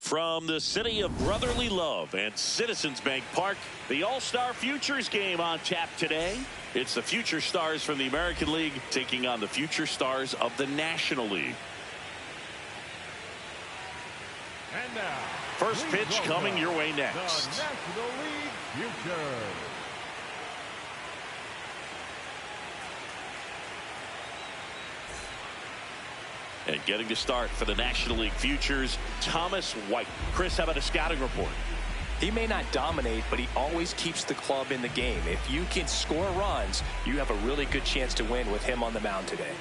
From the city of brotherly love and Citizens Bank Park, the All-Star Futures game on tap today. It's the Future Stars from the American League taking on the Future Stars of the National League. And now, first pitch coming your way next. The National League Future. And getting to start for the National League Futures, Thomas White. Chris, how about a scouting report? He may not dominate, but he always keeps the club in the game. If you can score runs, you have a really good chance to win with him on the mound today.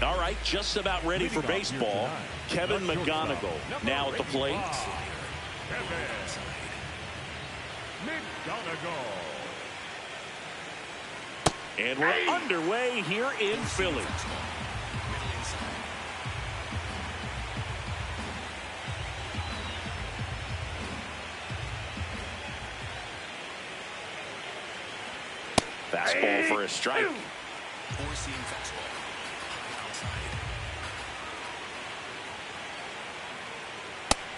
All right, just about ready for baseball. Kevin McGonigal now at the plate. And we're underway here in Philly. Fastball for a strike.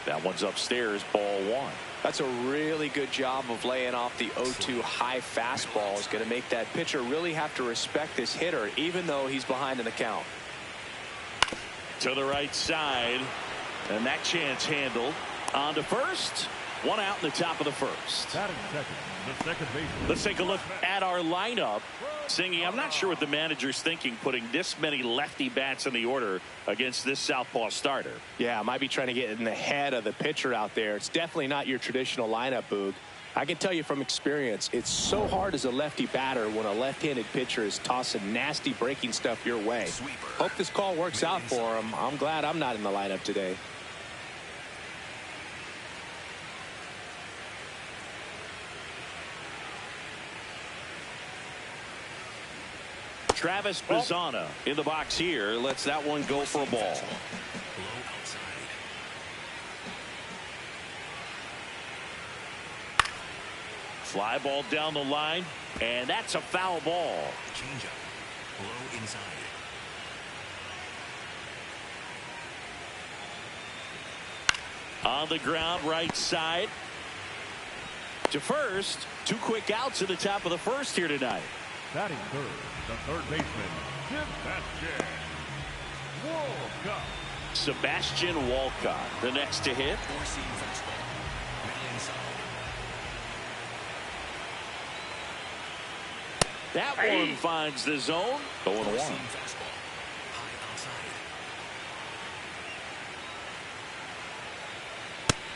That one's upstairs, ball one. That's a really good job of laying off the 0-2 high fastball. Is going to make that pitcher really have to respect this hitter, even though he's behind in the count. To the right side, and that chance handled. On to first. One out in the top of the first. Batting second, the second baseman. Let's take a look at our lineup. Singing, I'm not sure what the manager's thinking, putting this many lefty bats in the order against this southpaw starter. Yeah, might be trying to get in the head of the pitcher out there. It's definitely not your traditional lineup, Boog. I can tell you from experience, it's so hard as a lefty batter when a left-handed pitcher is tossing nasty breaking stuff your way. Hope this call works out for him. I'm glad I'm not in the lineup today. Travis Bazzana in the box here. Lets that one go for a ball. Fly ball down the line, and that's a foul ball. Changeup, low inside. On the ground, right side. To first. Two quick outs at the top of the first here tonight. Batting third, the third baseman, Sebastian Walcott, the next to hit. That one finds the zone. Going one.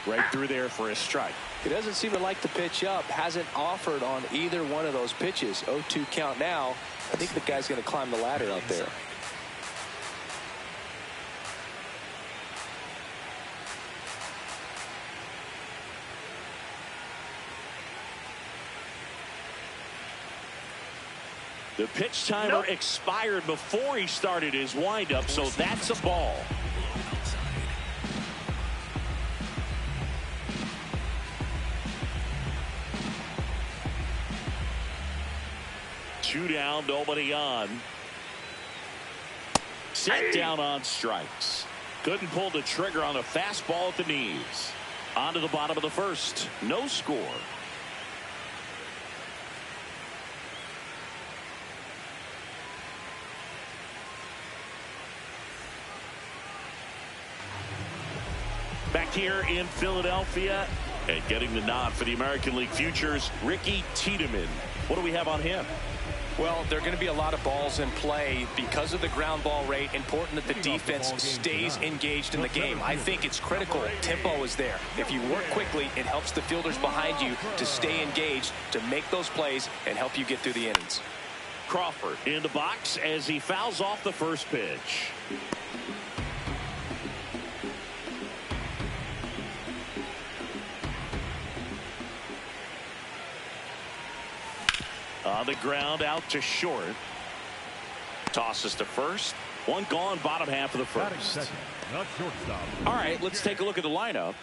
Right through there for a strike. He doesn't seem to like the pitch up. Hasn't offered on either one of those pitches. 0-2 count now. I think the guy's going to climb the ladder out there. The pitch timer expired before he started his windup, so that's a ball. Two down, nobody on. Set down on strikes. Couldn't pull the trigger on a fastball at the knees. On to the bottom of the first. No score. Back here in Philadelphia, and getting the nod for the American League Futures, Ricky Tiedemann. What do we have on him? Well, there are going to be a lot of balls in play because of the ground ball rate. Important that the defense stays engaged in the game. I think it's critical. Tempo is there. If you work quickly, it helps the fielders behind you to stay engaged, to make those plays, and help you get through the innings. Crawford in the box as he fouls off the first pitch. On the ground, out to short. Tosses to first. One gone, bottom half of the first. All right, let's take a look at the lineup.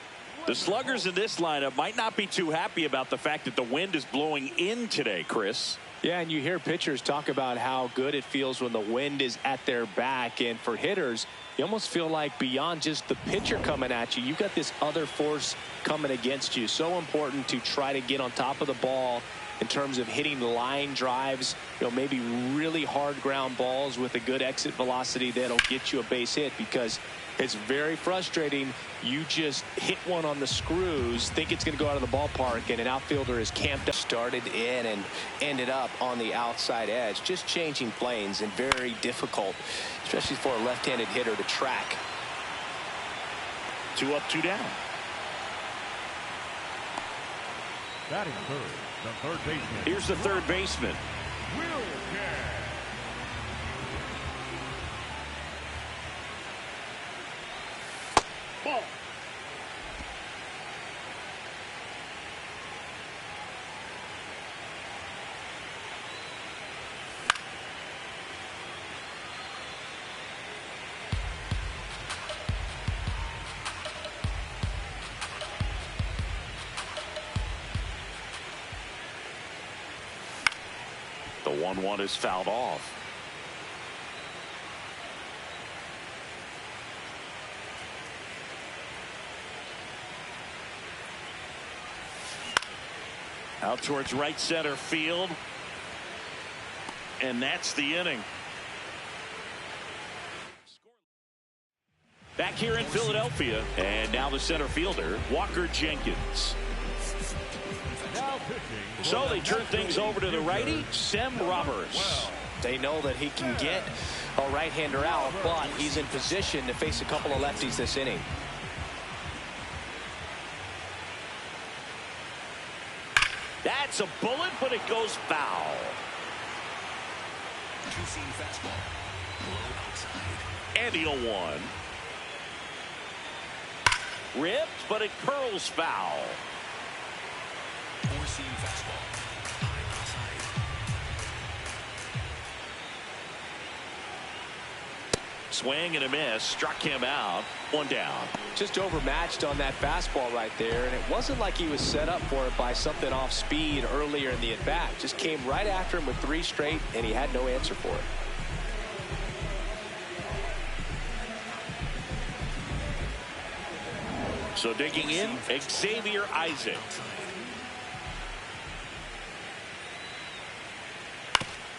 The sluggers in this lineup might not be too happy about the fact that the wind is blowing in today, Chris. Yeah, and you hear pitchers talk about how good it feels when the wind is at their back. And for hitters, you almost feel like beyond just the pitcher coming at you, you've got this other force coming against you. So important to try to get on top of the ball in terms of hitting line drives, maybe really hard ground balls with a good exit velocity that'll get you a base hit, because it's very frustrating. You just hit one on the screws, think it's going to go out of the ballpark, and an outfielder is camped up. Started in and ended up on the outside edge. Just changing planes, and very difficult, especially for a left-handed hitter to track. 2 up, 2 down. Batting third, the third baseman. Here's the third baseman. Ball. The 1-1 is fouled off. Out towards right center field. And that's the inning. Back here in Philadelphia. And now the center fielder, Walker Jenkins. So they turn things over to the righty, Sem Roberts. They know that he can get a right-hander out, but he's in position to face a couple of lefties this inning. That's a bullet, but it goes foul. Two-seam fastball. Low outside. And the 0-1. Ripped, but it curls foul. Four-seam fastball. High outside. Swing and a miss. Struck him out. 1 down. Just overmatched on that fastball right there, and it wasn't like he was set up for it by something off speed earlier in the at-bat. Just came right after him with 3 straight, and he had no answer for it. So digging in, Xavier Isaac.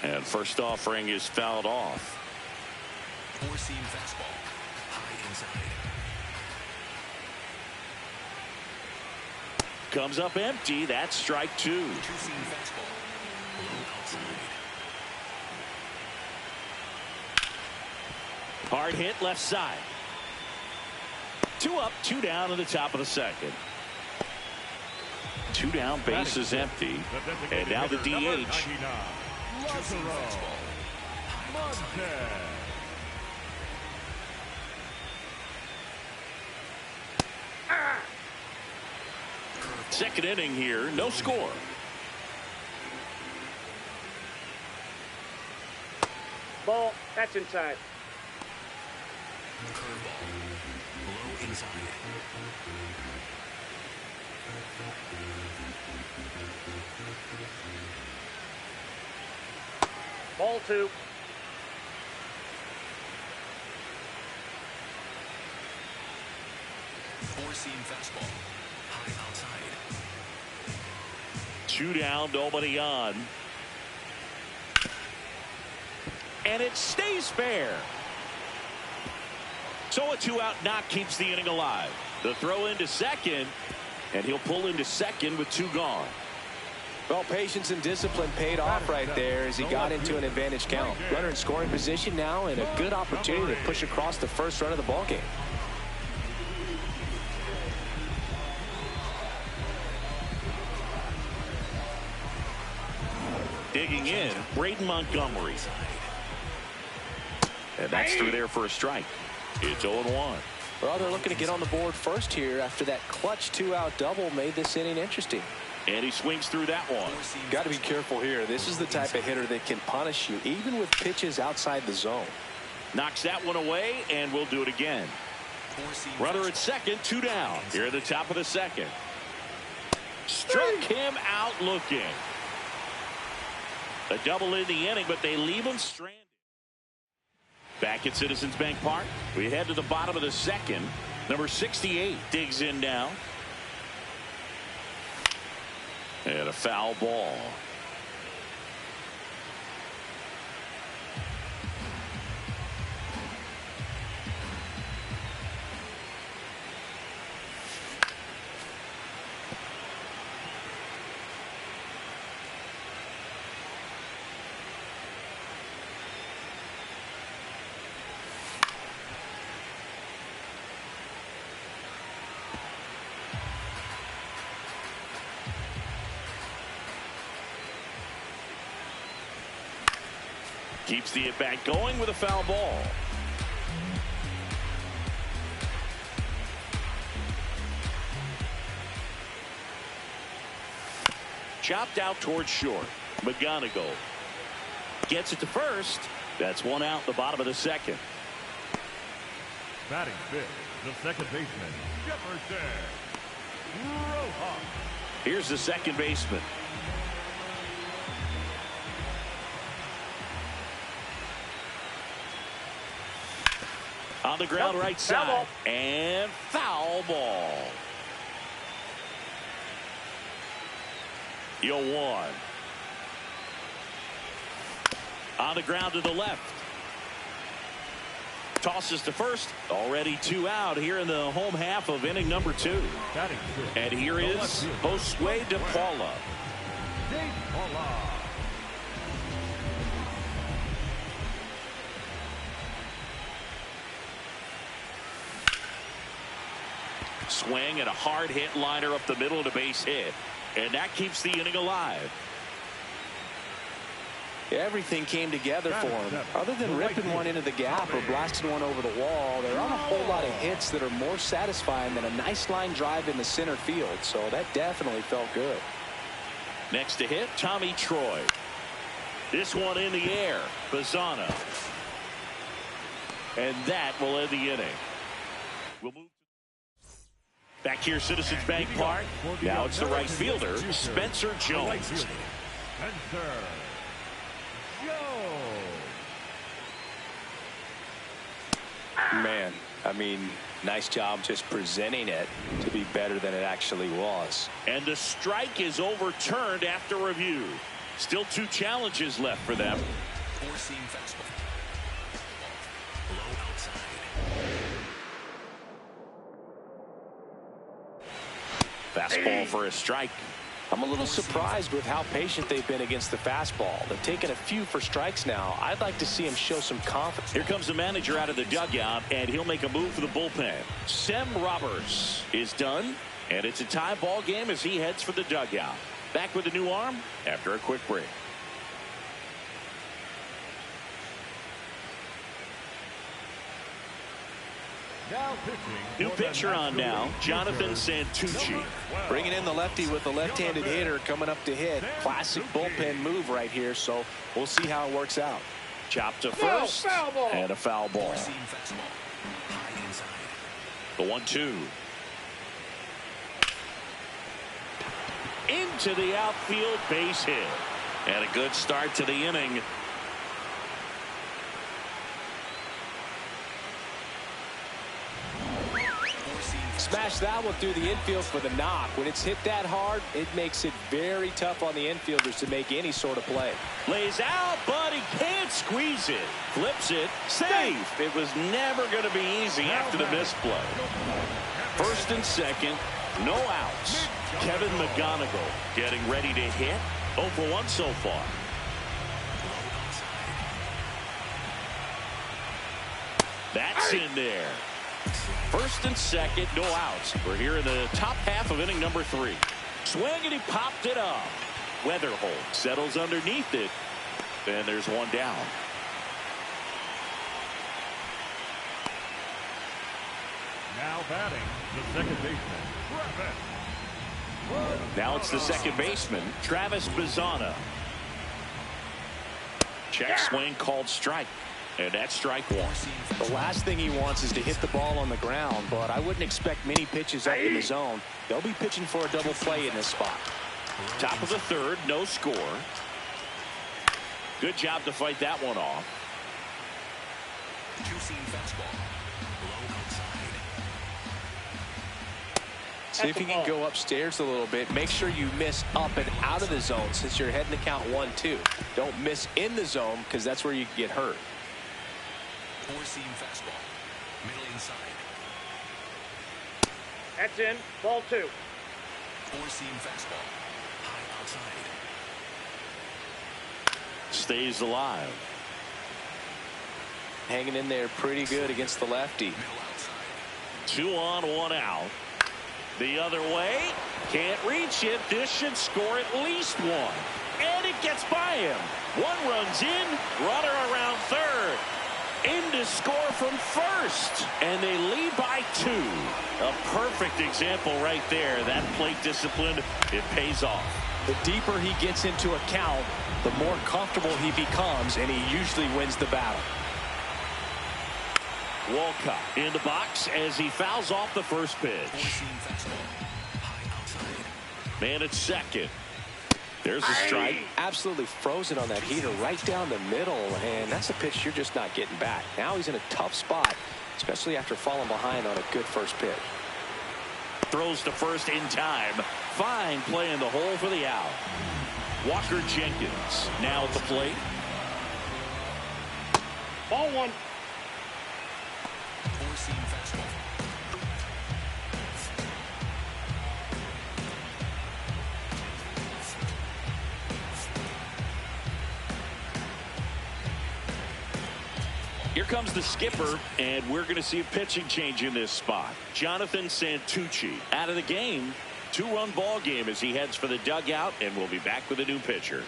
And first offering is fouled off. Four-seam fastball. High inside. Comes up empty. That's strike 2. Two-seam fastball. Low outside. Hard hit left side. 2 up, 2 down in the top of the second. 2 down, base is empty. And now the DH. Two-seam fastball. High outside. Second inning here, no score. Ball, that's inside. Curveball. Low inside. Ball 2. Four-seam fastball. High outside. 2 down, nobody on. And it stays fair. So a 2-out knock keeps the inning alive. The throw into second, and he'll pull into second with 2 gone. Well, patience and discipline paid off right there as he got into an advantage count. Runner in scoring position now, and a good opportunity to push across the first run of the ballgame. Digging in, Braden Montgomery. And that's through there for a strike. It's 0-1. Well, they're looking to get on the board first here after that clutch 2-out double made this inning interesting. And he swings through that one. Got to be careful here. This is the type of hitter that can punish you even with pitches outside the zone. Knocks that one away, and we'll do it again. Runner at second, 2 down. Here at the top of the second. Struck him out looking. A double in the inning, but they leave him stranded. Back at Citizens Bank Park, we head to the bottom of the second. Number 68 digs in now. And a foul ball. Keeps the at-bat going with a foul ball. Chopped out towards short. McGonigal gets it to first. That's one out the bottom of the second. Batting fifth, the second baseman, Jefferson Rojas. Here's the second baseman. On the ground, right side. And foul ball. 0-1. On the ground to the left. Tosses to first. Already 2 out here in the home half of inning number 2. And here is Josue de Paula. Swing and a hard hit liner up the middle to base hit. And that keeps the inning alive. Everything came together for him. Other than ripping one into the gap or blasting one over the wall, there aren't a whole lot of hits that are more satisfying than a nice line drive in the center field. So that definitely felt good. Next to hit, Tommy Troy. This one in the air. Bazana. And that will end the inning. We'll move. Back here, Citizens Bank Park. Now it's the right fielder, Spencer Jones. Spencer Jones. Man, I mean, nice job just presenting it to be better than it actually was. And the strike is overturned after review. Still 2 challenges left for them. Four-seam fastball. Low outside. Fastball for a strike. I'm a little surprised with how patient they've been against the fastball. They've taken a few for strikes now. I'd like to see him show some confidence. Here comes the manager out of the dugout, and he'll make a move for the bullpen. Sem Roberts is done, and it's a tie ball game as he heads for the dugout. Back with a new arm after a quick break. New pitcher on now, Jonathan Santucci. Bringing in the lefty with the left-handed hitter coming up to hit. Classic bullpen move right here, so we'll see how it works out. Chopped to first, and a foul ball. Four-seam fastball. High inside. The 1-2. Into the outfield, base hit. And a good start to the inning. Smash that one through the infield for the knock. When it's hit that hard, it makes it very tough on the infielders to make any sort of play. Lays out, but he can't squeeze it. Flips it, safe. It was never going to be easy after the misplay. First and second, no outs. Kevin McGonigal getting ready to hit. 0 for 1 so far. That's in there. First and second, no outs. We're here in the top half of inning number 3. Swing, and he popped it up. Weatherholt settles underneath it, and there's one down. Now batting, the second baseman, Travis. Now it's the second baseman, Travis Bazana. Check swing called strike. And that's strike 1. The last thing he wants is to hit the ball on the ground, but I wouldn't expect many pitches up in the zone. They'll be pitching for a double play in this spot. Top of the third, no score. Good job to fight that one off. Two-seam fastball. Low outside. See if you can go upstairs a little bit. Make sure you miss up and out of the zone since you're heading to count 1-2. Don't miss in the zone because that's where you can get hurt. Four-seam fastball. Middle inside. That's in. Ball 2. Four-seam fastball. High outside. Stays alive. Hanging in there pretty good against the lefty. Middle outside. 2 on, 1 out. The other way. Can't reach it. This should score at least 1. And it gets by him. 1 runs in. Runner around third. In to score from first. And they lead by 2. A perfect example right there. That plate discipline, it pays off. The deeper he gets into a count, the more comfortable he becomes, and he usually wins the battle. Walcott in the box as he fouls off the first pitch. Four-seam fastball. High outside. Man at second. There's a strike. Absolutely frozen on that heater right down the middle, and that's a pitch you're just not getting back. Now he's in a tough spot, especially after falling behind on a good first pitch. Throws to first in time. Fine play in the hole for the out. Walker Jenkins now at the plate. Ball 1. Four-seam fastball. Here comes the skipper, and we're going to see a pitching change in this spot. Jonathan Santucci out of the game. 2-run ball game as he heads for the dugout, and we'll be back with a new pitcher.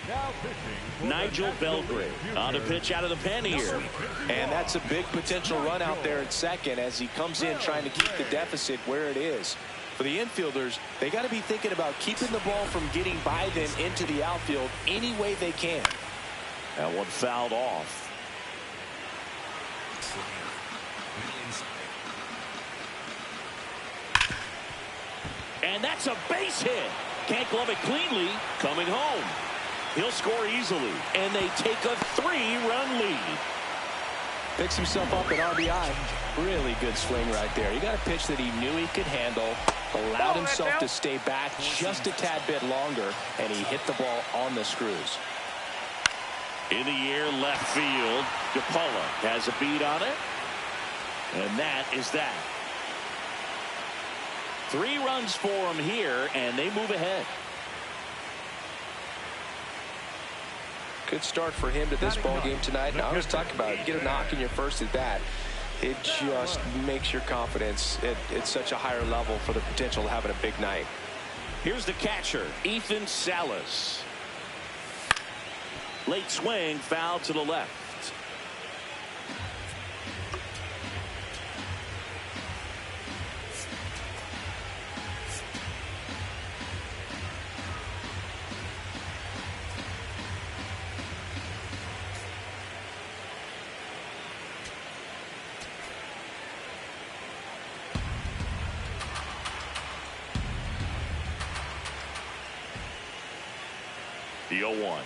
Now pitching for Nigel the National Belgrade League on a Junior. pitch out of the pen here. And that's a big potential run out there at second as he comes in trying to keep the deficit where it is. For the infielders, they got to be thinking about keeping the ball from getting by them into the outfield any way they can. That one fouled off. And that's a base hit. Can't glove it cleanly. Coming home. He'll score easily. And they take a 3-run lead. Picks himself up at RBI. Really good swing right there. He got a pitch that he knew he could handle, allowed himself to stay back just a tad bit longer, and he hit the ball on the screws. In the air, left field. DePaula has a beat on it. And that is that. 3 runs for him here, and they move ahead. Good start for him to this ball game tonight. Now, I was talking about it. Get a knock in your first at bat. It just makes your confidence at such a higher level for the potential of having a big night. Here's the catcher, Ethan Salas. Late swing, foul to the left. The 0-1.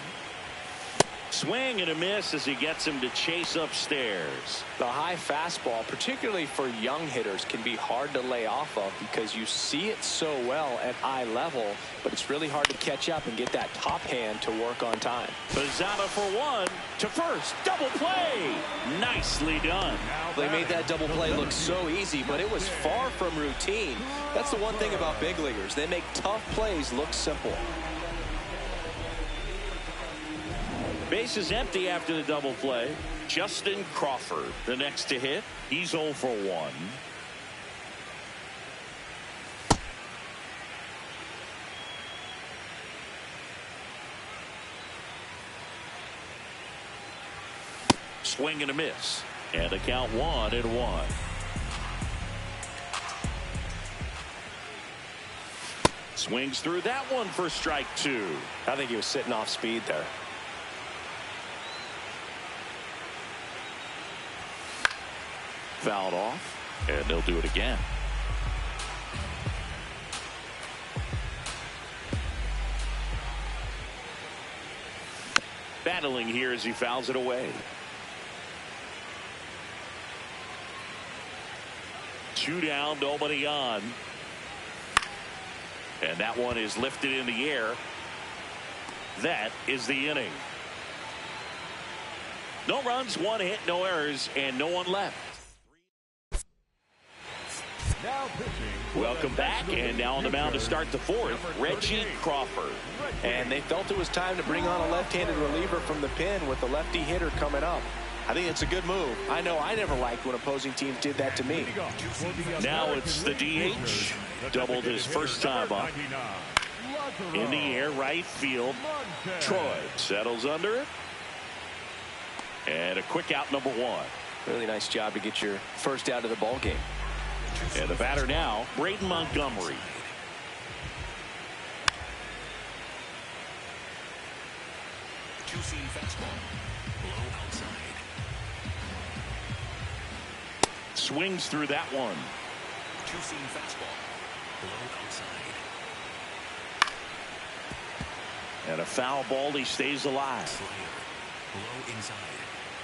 Swing and a miss as he gets him to chase upstairs. The high fastball, particularly for young hitters, can be hard to lay off of because you see it so well at eye level, but it's really hard to catch up and get that top hand to work on time. Pizzata for 1 to first. Double play. Nicely done. They made that double play look so easy, but it was far from routine. That's the one thing about big leaguers. They make tough plays look simple. Base is empty after the double play. Justin Crawford, the next to hit. He's 0 for 1. Swing and a miss. And a count 1-1. Swings through that one for strike 2. I think he was sitting off speed there. Fouled off, and they'll do it again. Battling here as he fouls it away. 2 down, nobody on. And that one is lifted in the air. That is the inning. No runs, 1 hit, no errors, and no one left. Now pitching. Welcome back, and now on the mound to start the 4th, Reggie Crawford. And they felt it was time to bring on a left-handed reliever from the pen with a lefty hitter coming up. I think it's a good move. I know I never liked when opposing teams did that to me. Now it's the DH. Doubled his first time up. In the air, right field. Troy settles under it. And a quick out, number 1. Really nice job to get your first out of the ball game. And the batter now, Braden Montgomery. Two-seam fastball. Low outside. Swings through that one. Two-seam fastball. Low outside. And a foul ball, he stays alive. Slider. Low inside.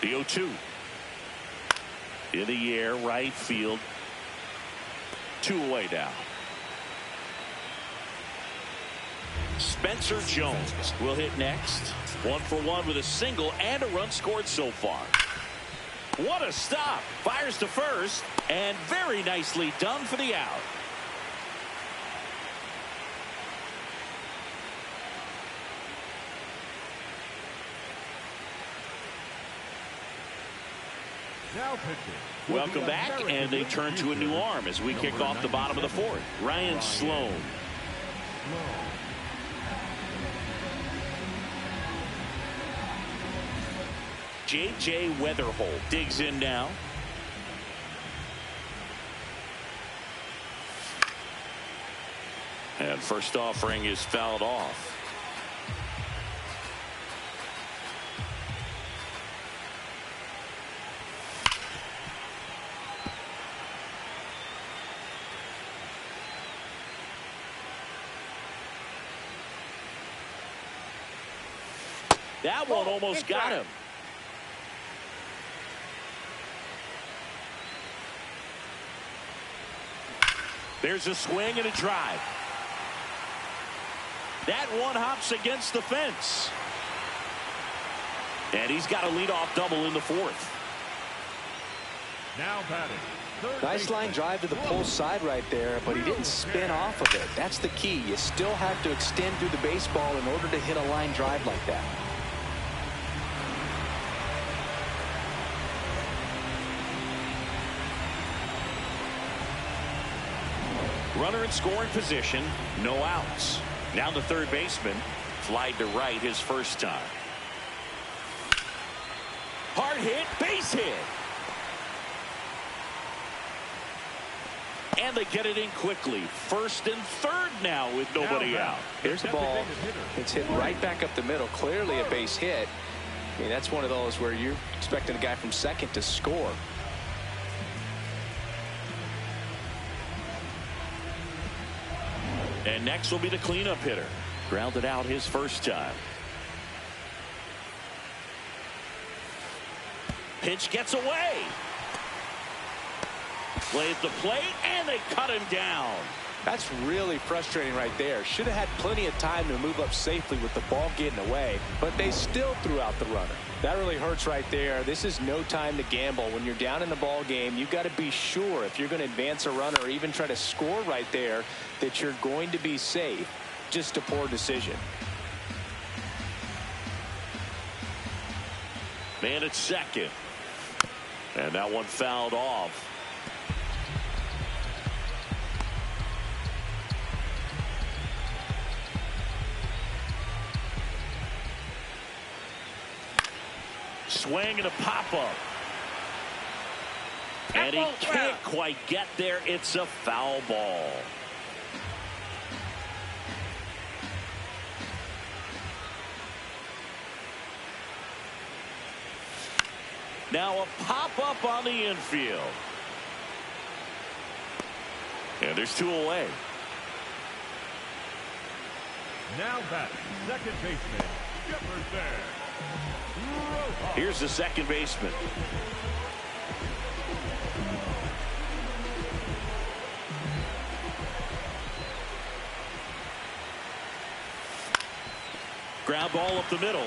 The 0-2. In the air, right field. 2 away now. Spencer Jones will hit next. 1 for 1 with a single and a run scored so far. What a stop. Fires to first, and very nicely done for the out. Now pitching. Welcome back, and they turn to a new arm as we kick off the bottom of the 4th. Ryan Sloan. J.J. Weatherholt digs in now. And first offering is fouled off. That one almost got him. There's a swing and a drive. That one hops against the fence. And he's got a leadoff double in the 4th. Now batting. Nice line drive to the pull side right there, but he didn't spin off of it. That's the key. You still have to extend through the baseball in order to hit a line drive like that. Runner in scoring position, no outs. Now the third baseman, flied to right his first time. Hard hit, base hit. And they get it in quickly. First and third now with nobody out. Here's the ball. It's hit right back up the middle. Clearly a base hit. I mean, that's one of those where you're expecting a guy from second to score. And next will be the cleanup hitter. Grounded out his first time. Pitch gets away. Plays the plate, and they cut him down. That's really frustrating right there. Should have had plenty of time to move up safely with the ball getting away, but they still threw out the runner. That really hurts right there. This is no time to gamble. When you're down in the ball game, you've got to be sure if you're going to advance a runner or even try to score right there that you're going to be safe. Just a poor decision. Man at second. And that one fouled off. Swing and a pop-up. And he can't quite get there. It's a foul ball. Now a pop-up on the infield. And there's 2 away. Now batting, second baseman, Jefferson. Here's the second baseman. Ground ball up the middle.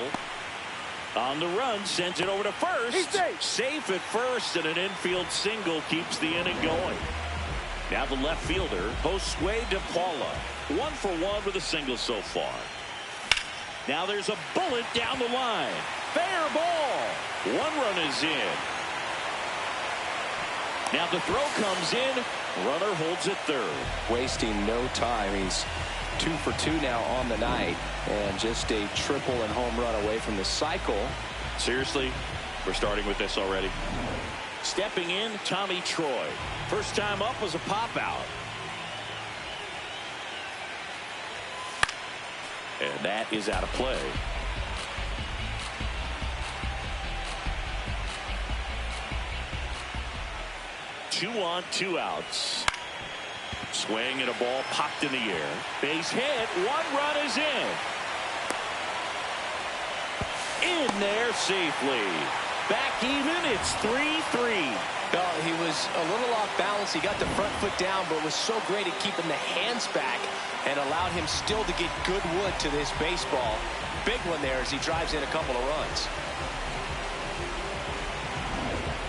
On the run, sends it over to first. He's safe. Safe at first, and an infield single keeps the inning going. Now the left fielder, Josue De Paula. 1 for 1 with a single so far. Now there's a bullet down the line. Fair ball. 1 run is in. Now the throw comes in. Runner holds it third. Wasting no time. He's 2 for 2 now on the night, and just a triple and home run away from the cycle. Seriously, we're starting with this already. Stepping in, Tommy Troy. First time up was a pop out. And that is out of play. Two on, 2 outs. Swing and a ball popped in the air. Base hit. 1 run is in. In there safely. Back even. It's 3-3. Well, he was a little off balance. He got the front foot down, but was so great at keeping the hands back and allowed him still to get good wood to this baseball. Big one there as he drives in a couple of runs.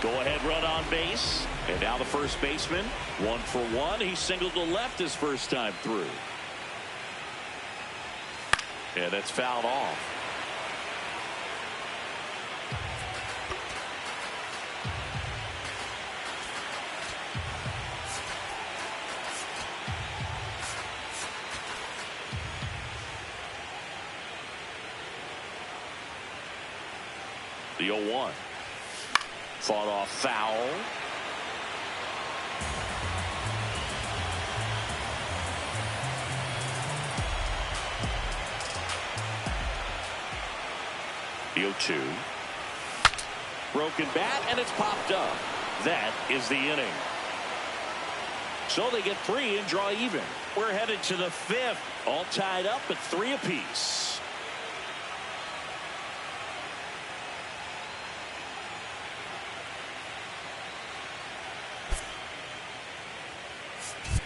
Go ahead run on base. And now the first baseman. 1 for 1. He singled to left his first time through. And that's fouled off. The 0-1. Fought off foul. The 0-2. Broken bat, and it's popped up. That is the inning. So they get 3 and draw even. We're headed to the 5th. All tied up at 3 apiece.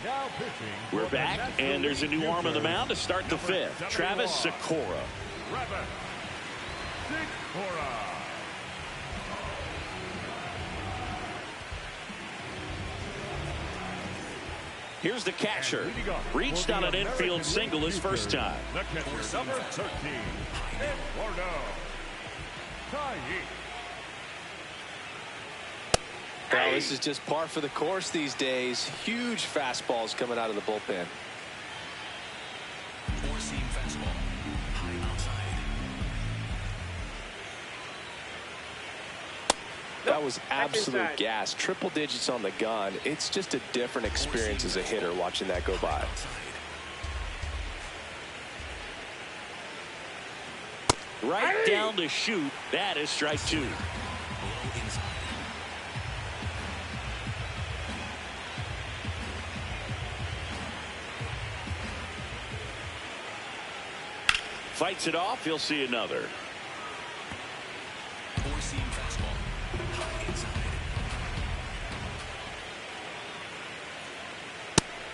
Now pitching. We're back, and there's a new arm on the mound to start the 5th. Travis Sikora. Travis Sikora. Here's the catcher. Reached on an infield single his first time. The catcher, number 13, Eduardo Taillé. Well, this is just par for the course these days. Huge fastballs coming out of the bullpen. 4-seam fastball. High outside. That was absolute gas. Triple digits on the gun. It's just a different experience as a hitter watching that go by. Right down to shoot. That is strike 2. Low inside. Fights it off. He'll see another. 4-seam fastball. High inside.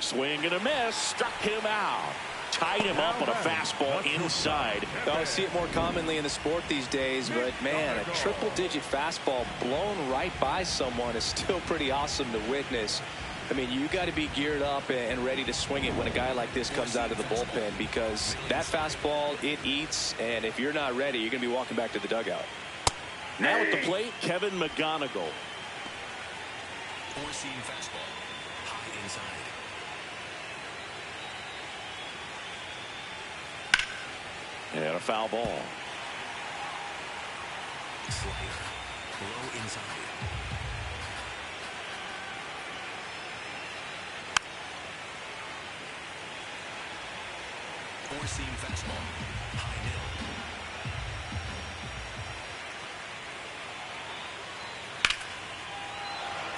Swing and a miss. Struck him out. Tied him up on a fastball inside. I see it more commonly in the sport these days, but man, a triple-digit fastball blown right by someone is still pretty awesome to witness. I mean, you got to be geared up and ready to swing it when a guy like this comes out of the bullpen, because that fastball, it eats, and if you're not ready, you're going to be walking back to the dugout. Now at the plate, Kevin McGonigal. 4-seam fastball. High inside. And a foul ball. Slider. Low inside. Four-seam fastball. High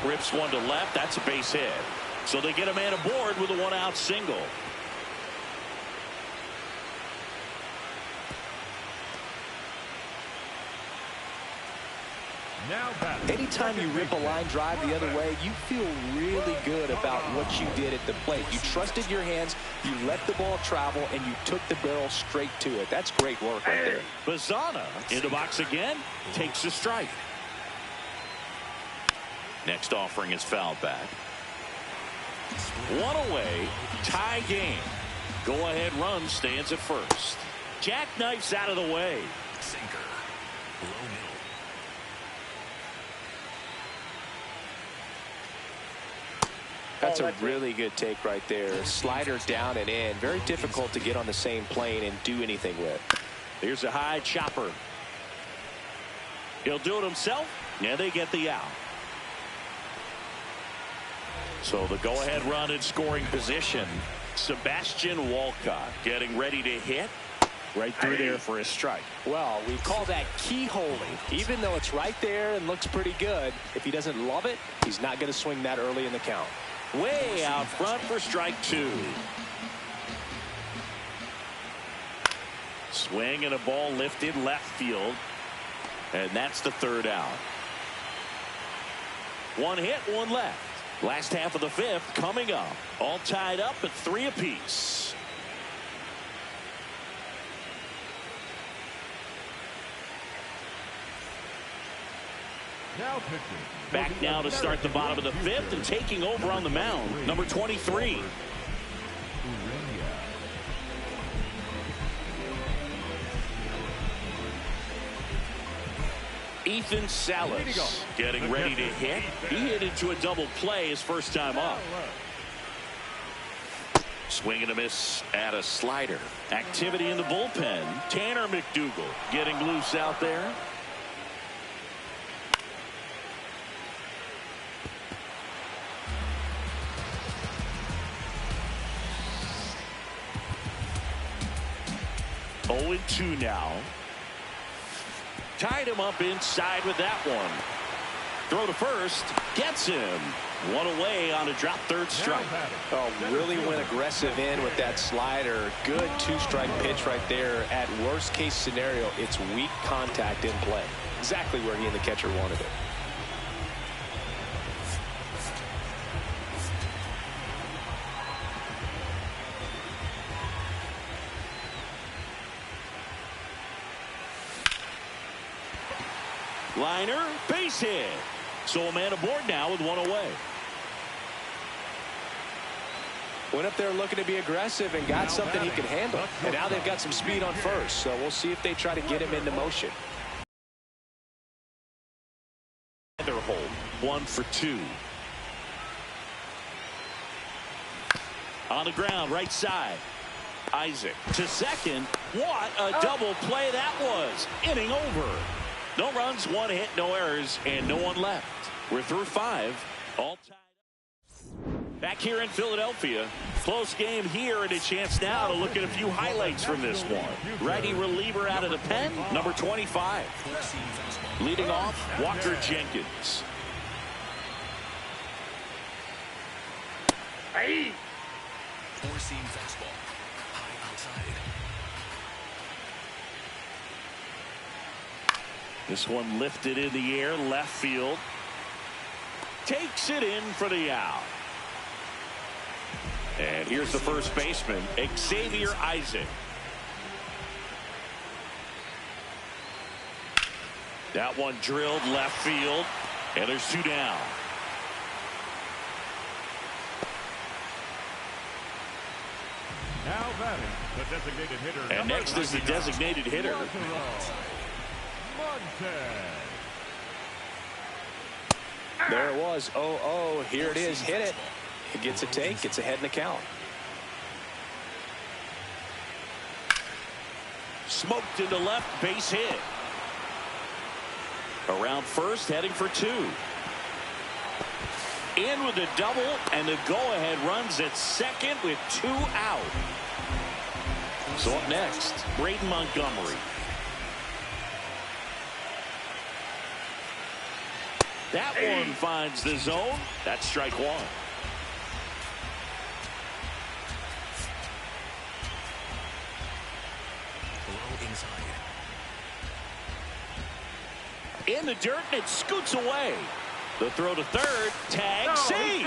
middle. Rips one to left. That's a base hit. So they get a man aboard with a 1-out single. Now batting. Anytime you rip a line drive the other way, you feel really good about what you did at the plate. You trusted your hands, you let the ball travel, and you took the barrel straight to it. That's great work right there. Bazana in the box again, takes a strike. Next offering is fouled back. One away, tie game. Go-ahead run stands at first. Jackknifes out of the way. Sinker. Low middle. That's a really good take right there. Slider down and in. Very difficult to get on the same plane and do anything with. Here's a high chopper. He'll do it himself, and they get the out. So the go-ahead run in scoring position. Sebastian Walcott getting ready to hit. Right through there for a strike. Well, we call that keyholing. Even though it's right there and looks pretty good, if he doesn't love it, he's not going to swing that early in the count. Way out front for strike two. Swing and a ball lifted left field. And that's the third out. One hit, one left. Last half of the fifth coming up. All tied up at 3 apiece. Now pitching. Back now to start the bottom of the fifth and taking over on the mound, number 23. Ethan Salas getting ready to hit. He hit into a double play his first time up. Swing and a miss at a slider. Activity in the bullpen. Tanner McDougal getting loose out there. Oh, 2 now. Tied him up inside with that one. Throw to first. Gets him. One away on a drop third strike. Oh, really went aggressive in with that slider. Good 2-strike pitch right there. At worst case scenario, it's weak contact in play. Exactly where he and the catcher wanted it. Liner, base hit. So a man aboard now with one away. Went up there looking to be aggressive and got something he could handle. And now they've got some speed on first. So we'll see if they try to get him into motion. They're hold. 1 for 2. On the ground, right side. Isaac to second. What a double play that was. Inning over. No runs, 1 hit, no errors, and no one left. We're through 5. All tied up. Back here in Philadelphia. Close game here, and a chance now to look at a few highlights from this one. Righty reliever out of the pen, number 25. Leading off, Walker Jenkins. Hey! Four-seam fastball. High outside. This one lifted in the air, left field. Takes it in for the out. And here's the first baseman, Xavier Isaac. That one drilled left field, and there's 2 down. Now batting, the designated hitter. And next is the designated hitter. There it was. 0-0. Here it is. Hit it. It gets a take. Gets ahead in the count. Smoked into left, base hit. Around first, heading for 2. In with a double, and the go-ahead runs at second with 2 out. So up next, Braden Montgomery. That one finds the zone. That's strike 1. Low inside. in the dirt, and it scoots away. The throw to third. Tag. See.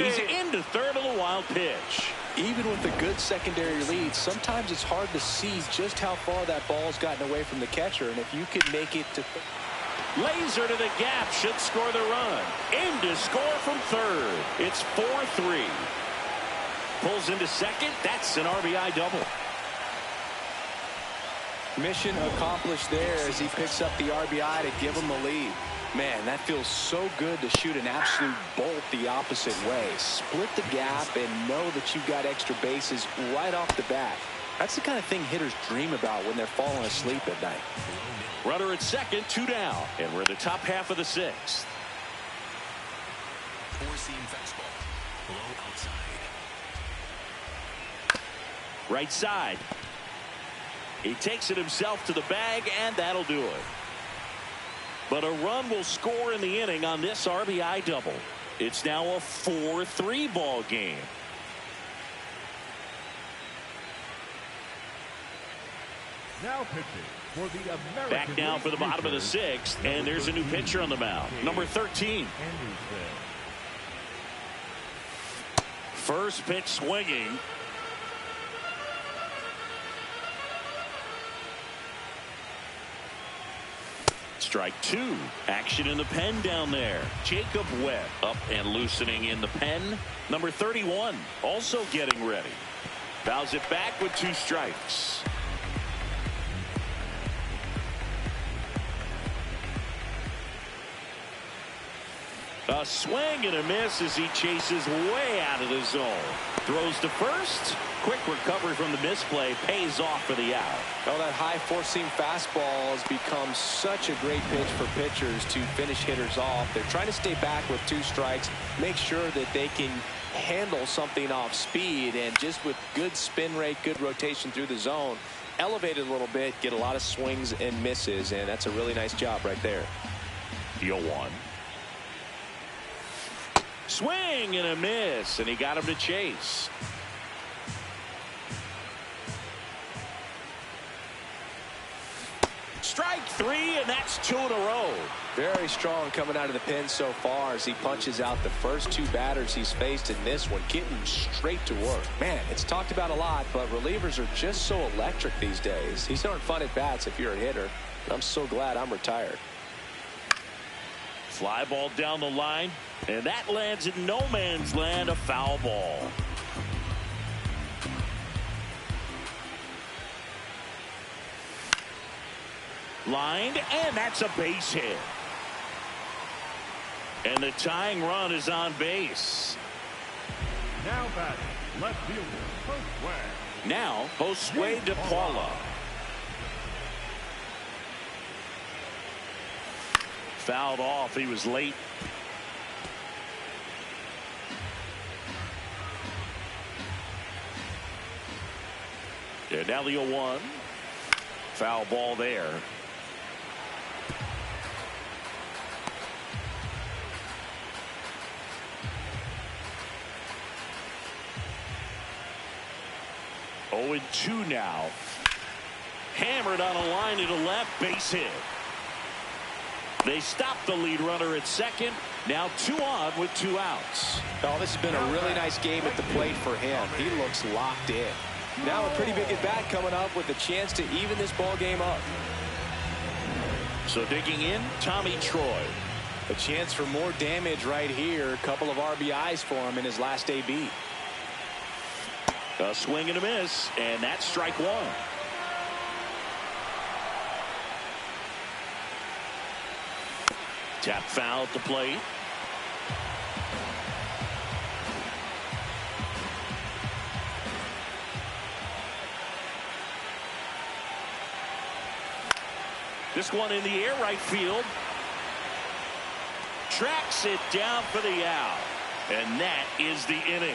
He's into third on the wild pitch. Even with a good secondary lead, sometimes it's hard to see just how far that ball's gotten away from the catcher. And if you can make it to... Laser to the gap, should score the run. In to score from third. It's 4-3. Pulls into second. That's an RBI double. Mission accomplished there as he picks up the RBI to give him the lead. Man, that feels so good to shoot an absolute bolt the opposite way. Split the gap and know that you've got extra bases right off the bat. That's the kind of thing hitters dream about when they're falling asleep at night. Runner at second, 2 down. And we're in the top half of the 6th. Four-seam fastball. Low outside. Right side. He takes it himself to the bag, and that'll do it. But a run will score in the inning on this RBI double. It's now a 4-3 ball game. Now pitching for the American Back now League for the bottom of the Futures, 6th, and there's a new pitcher on the mound, number 13. Anderson. First pitch swinging. Strike 2. Action in the pen down there. Jacob Webb up and loosening in the pen. Number 31 also getting ready. Fouls it back with 2 strikes. A swing and a miss as he chases way out of the zone. Throws to first. Quick recovery from the misplay pays off for the out. Oh, that high four-seam fastball has become such a great pitch for pitchers to finish hitters off. They're trying to stay back with 2 strikes, make sure that they can handle something off speed, and just with good spin rate, good rotation through the zone, elevate it a little bit, get a lot of swings and misses, and that's a really nice job right there. 0-1. Swing and a miss, and he got him to chase. Strike 3, and that's 2 in a row. Very strong coming out of the pen so far as he punches out the first 2 batters he's faced in this one, getting straight to work. Man, it's talked about a lot, but relievers are just so electric these days. These aren't fun at bats if you're a hitter, and I'm so glad I'm retired. Fly ball down the line, and that lands in no man's land, a foul ball. Lined, and that's a base hit. And the tying run is on base. Now batting, left fielder, Josue. Now, Josue de Paula. Fouled off. He was late. And now the 0-1. Foul ball there. Oh, and 2 now. Hammered on a line to the left, base hit. They stop the lead runner at second. Now 2 on with 2 outs. Oh, this has been a really nice game at the plate for him. He looks locked in. Now a pretty big at bat coming up with a chance to even this ball game up. So digging in, Tommy Troy. A chance for more damage right here. A couple of RBIs for him in his last AB. A swing and a miss, and that's strike 1. Tap foul at the plate. This one in the air, right field. Tracks it down for the out. And that is the inning.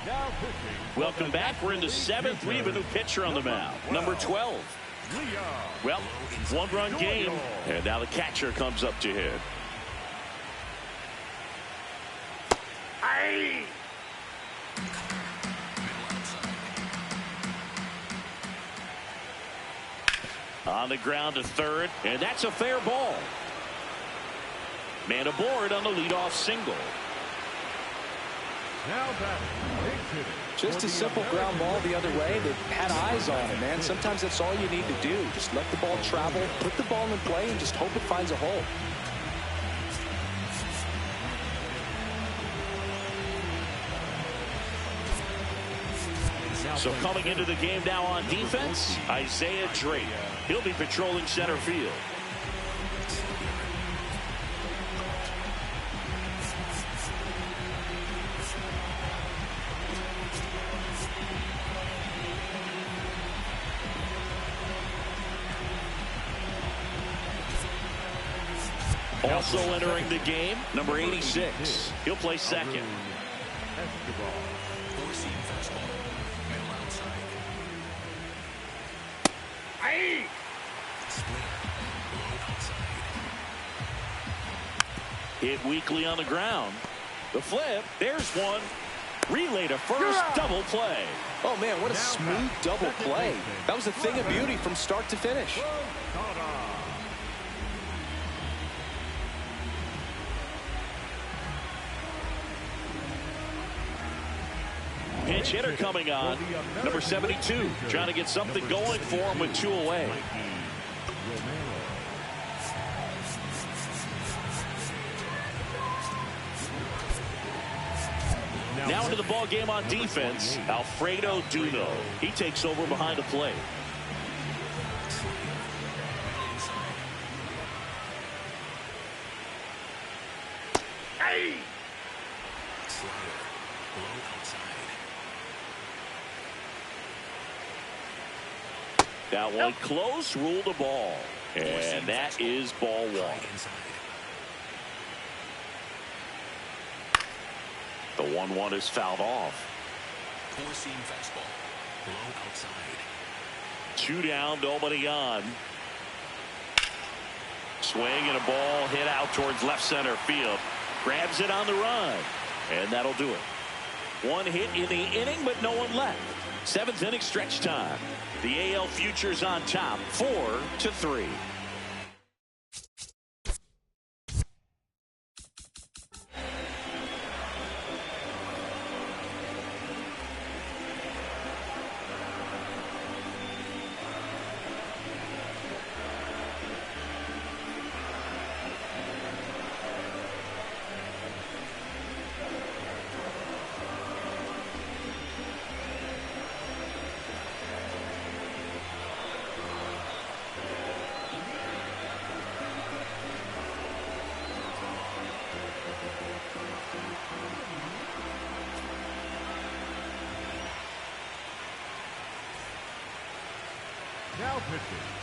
Now pitching. Welcome back. We're in the 7th. We have a new pitcher on the mound. Number 12. Leon. Well, 1-run game. And now the catcher comes up to hit. On the ground to third, and that's a fair ball. Man aboard on the leadoff single. Now batting, base hitter. Just a simple ground ball the other way that had eyes on it, man. Sometimes that's all you need to do. Just let the ball travel, put the ball in play, and just hope it finds a hole. So coming into the game now on defense, Isaiah Drake. He'll be patrolling center field. Also entering the game, number 86. He'll play second. Four-seam fastball. Middle outside. Splitter. Low outside. Hit weakly on the ground. The flip. There's one. Relay to first. Double play. Oh, man, what a smooth double play. That was a thing of beauty from start to finish. Pinch hitter coming on. Number 72. Trying to get something going for him with 2 away. Now into the ball game on defense, Alfredo Duno. He takes over behind the plate. Slider. Low outside. That one close, ruled a ball. And that is ball 1. Inside. The 1-1 is fouled off. Four-seam fastball. Low outside. 2 down, nobody on. Swing and a ball hit out towards left center field. Grabs it on the run. And that'll do it. 1 hit in the inning, but no one left. 7th inning stretch time. The AL Futures on top, 4-3.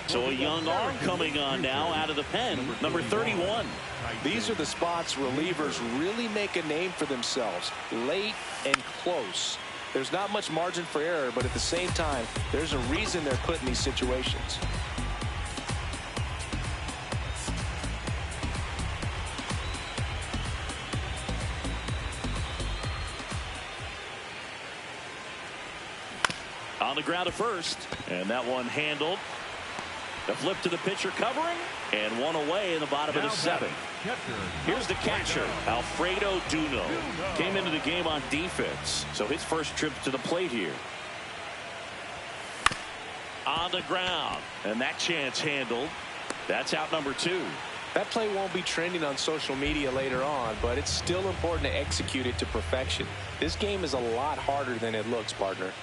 So a young arm coming on now out of the pen, number 31. These are the spots relievers really make a name for themselves, late and close. There's not much margin for error, but at the same time, there's a reason they're put in these situations. On the ground at first, and that one handled. The flip to the pitcher covering, and 1 away in the bottom of the 7th. Here's the catcher, Alfredo Duno. Came into the game on defense, so his first trip to the plate here. On the ground, and that chance handled. That's out number 2. That play won't be trending on social media later on, but it's still important to execute it to perfection. This game is a lot harder than it looks, partner.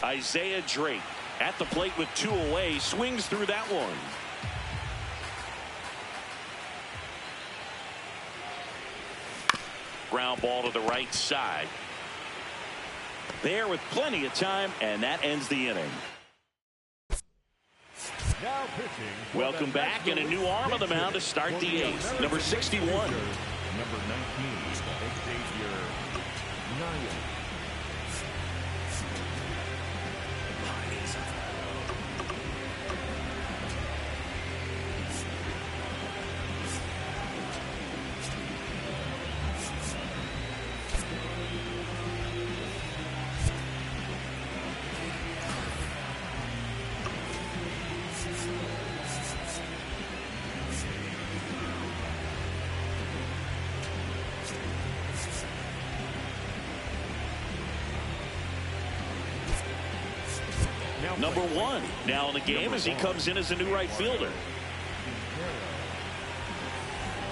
Isaiah Drake at the plate with 2 away, swings through that one. Ground ball to the right side. There with plenty of time, and that ends the inning. Now pitching. Welcome back, and a new arm on the mound to start the 8th. Number 61. Number 19, Xavier Naya. number 1 now in the game as he comes in as a new right fielder.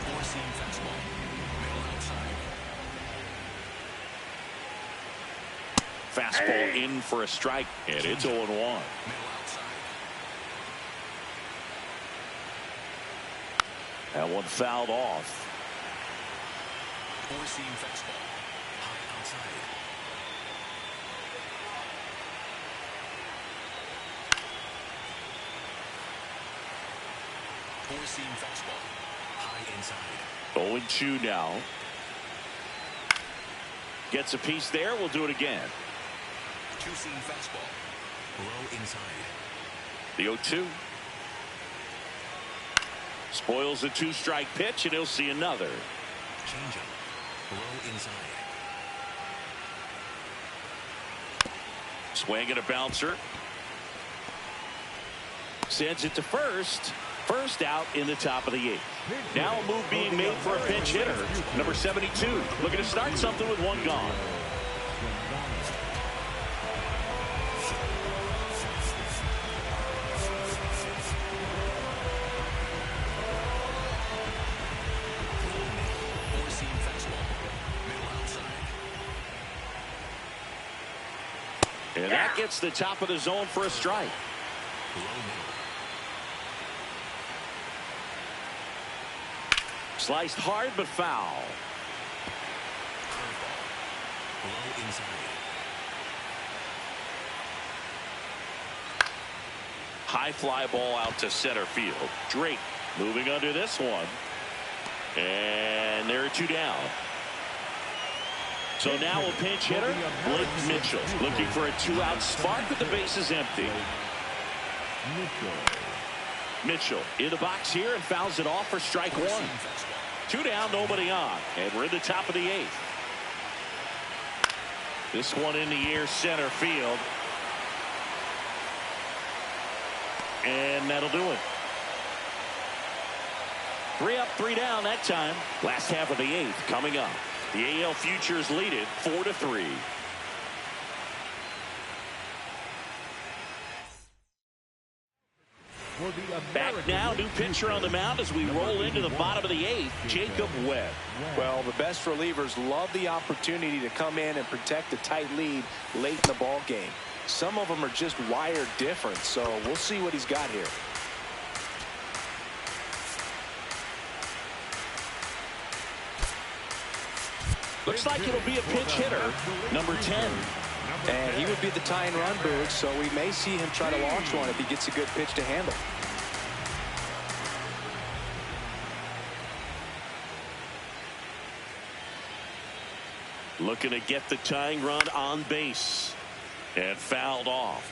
Four-seam fastball. Middle outside. Fastball in for a strike, and it's 0-1. Middle outside. That one fouled off. Four-seam fastball. High outside. Four-seam fastball. High inside. 0-2 now. Gets a piece there. We'll do it again. Two-seam fastball. Low inside. The 0-2. Spoils the 2-strike pitch, and he'll see another. Changeup. Low inside. Swing and a bouncer. Sends it to first. First out in the top of the 8th. Now a move being made for a pinch hitter. Number 72. Looking to start something with one gone. Four-seam fastball. Middle outside. And that gets the top of the zone for a strike. Low middle. Sliced hard but foul. Curveball. Low inside. High fly ball out to center field. Drake moving under this one. And there are 2 down. So now a pinch hitter, Blake Mitchell, looking for a 2-out spark with the bases empty. Mitchell in the box here and fouls it off for strike 1. 2 down, nobody on, and we're in the top of the 8th. This one in the air, center field. And that'll do it. 3 up, 3 down that time. Last half of the 8th coming up. The AL Futures lead it 4-3. Back now, new pitcher on the mound as we roll into the bottom of the 8th, Jacob Webb. Well, the best relievers love the opportunity to come in and protect a tight lead late in the ball game. Some of them are just wired different, so we'll see what he's got here. Looks like it'll be a pinch hitter, number 10. And he would be the tying run, Boog, so we may see him try to launch one if he gets a good pitch to handle. Looking to get the tying run on base. And fouled off.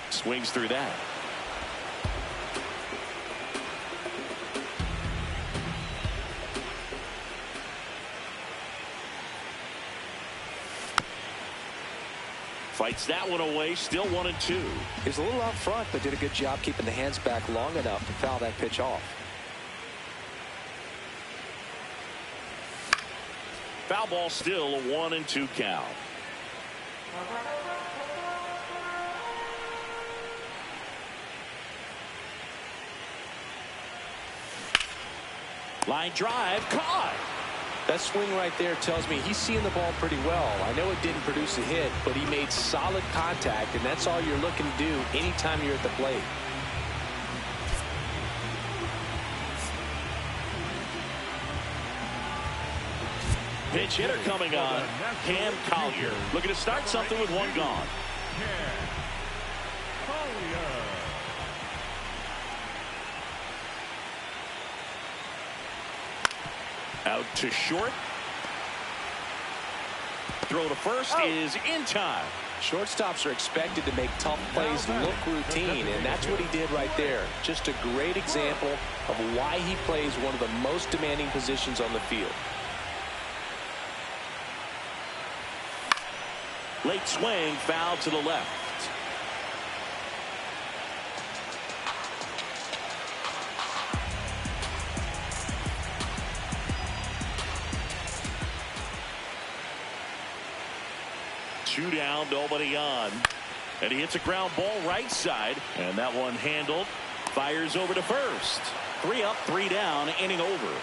Swings through that. Fights that one away, still 1-2. He's a little out front, but did a good job keeping the hands back long enough to foul that pitch off. Foul ball, still a 1-2 count. Line drive, caught. That swing right there tells me he's seeing the ball pretty well. I know it didn't produce a hit, but he made solid contact, and that's all you're looking to do anytime you're at the plate. Pinch hitter coming on, Cam Collier. Looking to start something with one gone. Out to short. Throw to first is in time. Shortstops are expected to make tough plays look routine, and that's what he did right there. Just a great example of why he plays one of the most demanding positions on the field. Late swing, foul to the left. 2 down, nobody on. And he hits a ground ball right side. And that one handled. Fires over to first. 3 up, 3 down, inning over.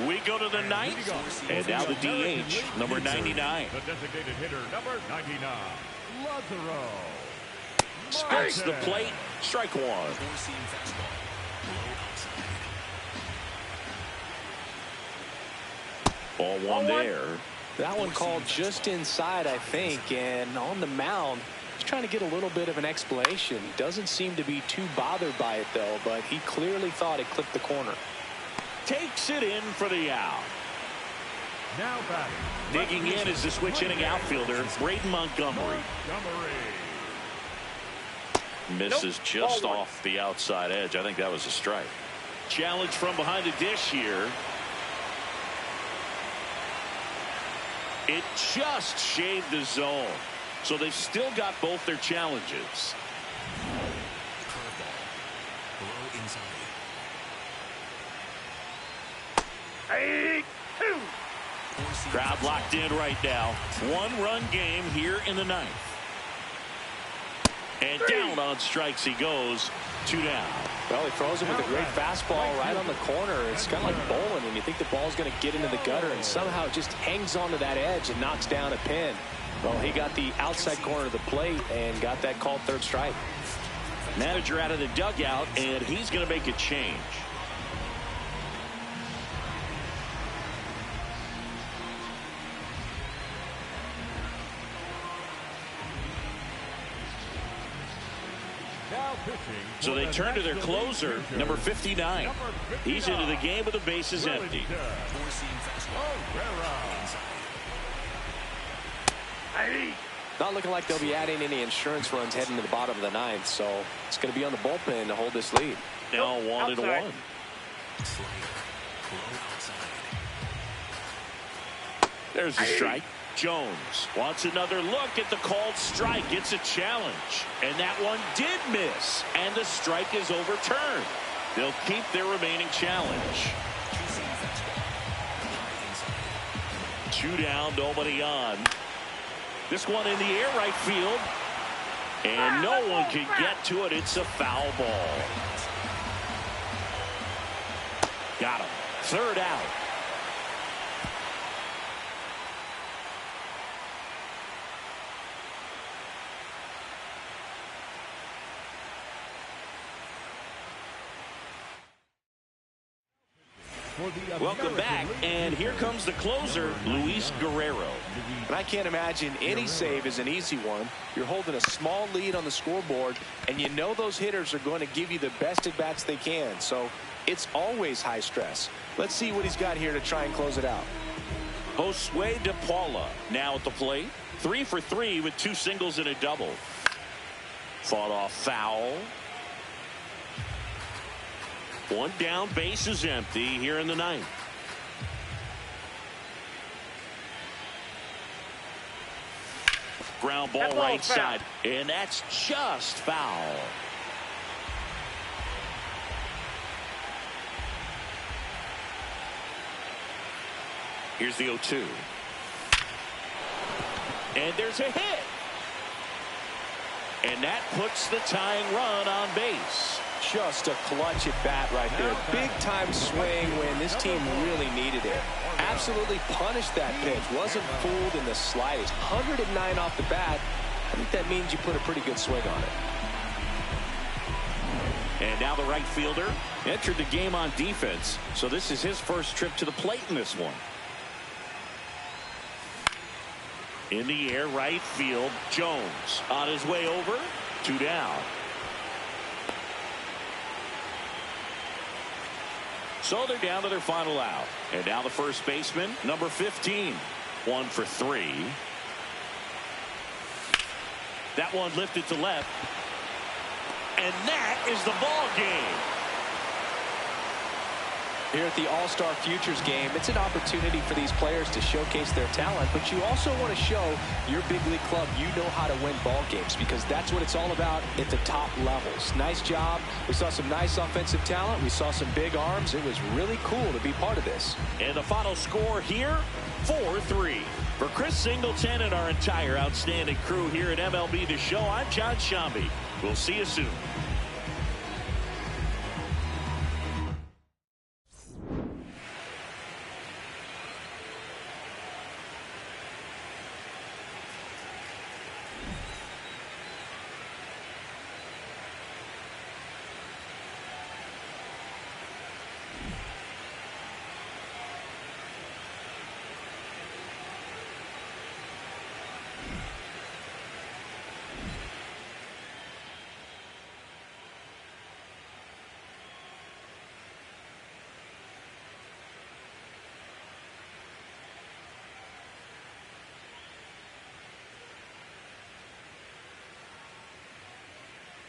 We go to the ninth, and now the DH, number 99. The designated hitter, number 99, Lazaro. Splits the plate, strike one. Four-seam fastball. Low outside. Ball one there. That one called just inside, I think, and on the mound, he's trying to get a little bit of an explanation. He doesn't seem to be too bothered by it, though, but he clearly thought it clipped the corner. Takes it in for the out. Now batting. Digging in is the switch inning outfielder, Braden Montgomery. Misses just off the outside edge. I think that was a strike. Challenge from behind the dish here. It just shaved the zone. So they've still got both their challenges. Curveball. Low inside. 8-2. Four-seam Crowd fastball. locked in right now. 1-run game here in the ninth. And down on strikes he goes. 2 down. Well, he throws him with a great fastball right on the corner. It's kind of like bowling when you think the ball's going to get into the gutter, and somehow it just hangs onto that edge and knocks down a pin. Well, he got the outside corner of the plate and got that called third strike. Manager out of the dugout, and he's going to make a change. So they turn to their closer, number 59. He's into the game with the bases empty. Four-seam fastball. Inside. Not looking like they'll be adding any insurance runs heading to the bottom of the ninth, so it's going to be on the bullpen to hold this lead. Now 1-1. Slider. Low outside. There's the strike. Jones wants another look at the called strike. Gets a challenge. And that one did miss. And the strike is overturned. They'll keep their remaining challenge. Two-seam fastball. High inside. 2 down, nobody on. This one in the air right field. And no one can get to it. It's a foul ball. Got him. 3rd out. Welcome back, and here comes the closer, Luis Guerrero. And I can't imagine any save is an easy one. You're holding a small lead on the scoreboard, and you know those hitters are going to give you the best at-bats they can. So it's always high stress. Let's see what he's got here to try and close it out. Josue De Paula now at the plate. 3 for 3 with 2 singles and a double. Fought off foul. 1 down, base is empty here in the ninth. Ground ball right side, and that's just foul. Here's the 0-2. And there's a hit. And that puts the tying run on base. Just a clutch at bat right there. Big time swing when this team really needed it. Absolutely punished that pitch. Wasn't fooled in the slightest. 109 off the bat. I think that means you put a pretty good swing on it. And now the right fielder entered the game on defense. So this is his first trip to the plate in this one. In the air, right field. Jones on his way over. 2 down. So they're down to their final out. And now the first baseman, number 15. 1 for 3. That one lifted to left. And that is the ball game. Here at the All-Star Futures game, it's an opportunity for these players to showcase their talent, but you also want to show your big league club you know how to win ball games, because that's what it's all about at the top levels. Nice job. We saw some nice offensive talent. We saw some big arms. It was really cool to be part of this. And the final score here, 4-3. For Chris Singleton and our entire outstanding crew here at MLB The Show, I'm John Shambi. We'll see you soon.